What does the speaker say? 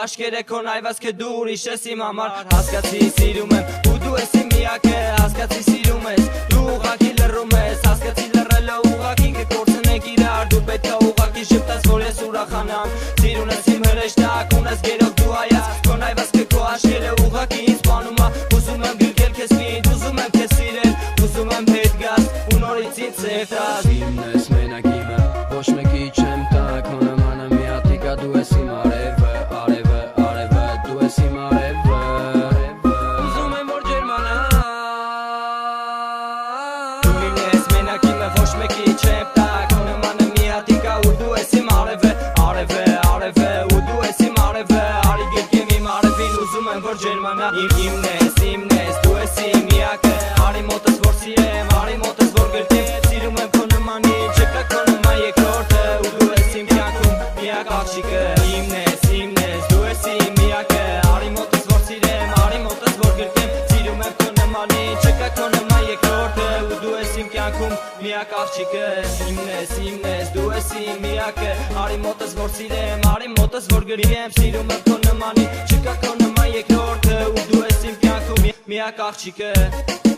աշկերը քոն այված կը դու ուրիշ ես իմ համար Հասկացի սիրում եմ ու դու ես իմ միակը Հասկացի սիրում ես դու ուղղակի լռում ես Հասկացի լռելը ուղղակի կկործնենք իրար Դու պետք է ուղղակի շփտաս որ ես ուրախանամ Սիրուն ես իմ հրեշտակ ունես գերով դու հայաց Քոն այված կը քո աշկերը ուղղակի ինձ սպանում ա Ուզում եմ գրկել քեզ միտ ուզում եմ քեզ սիրել Ուզում եմ հետ գաս ու նորից ինձ սերտած Իմն ես մենակ իմը ոչ մեկի չեմ տա Քո նմանը մի հատիկա դու ես իմ արևը Արևը, արևը, դու ես իմ արևը Ուզում եմ որ ջերմանա Դու իմն ես մենակ իմը ոչ մեկի չեմ տա Քո նմանը մի հատիկա ու դու ես իմ արևը Արևը, արևը, ու դու ես իմ արևը Արի գրկեմ իմ արևին ուզում եմ որ ջերմանա Իմն ես, դու ես իմ միակը Արի մոտս որ սիրեմ, արի մոտս որ գրկեմ Սիրում եմ քո նմանի, չկա քո նման երկրորդը Ու դու ես իմ կյանքում միակ աղջիկը Իմն ես, դու ես իմ միակը Արի մոտս որ սիրեմ, արի մոտս որ գրկեմ Սիրում եմ քո նմանի, չկա քո նման երկրորդը Ու դու ես իմ կյանքում միակ աղջիկը Իմն ես, դու ես իմ միակը Արի մոտս որ սիրեմ, արի մոտս որ գրկեմ Սիրում եմ քո նմանի, չկա քո նման երկրորդը Ու դու ես իմ կյանքում միակ աղջիկը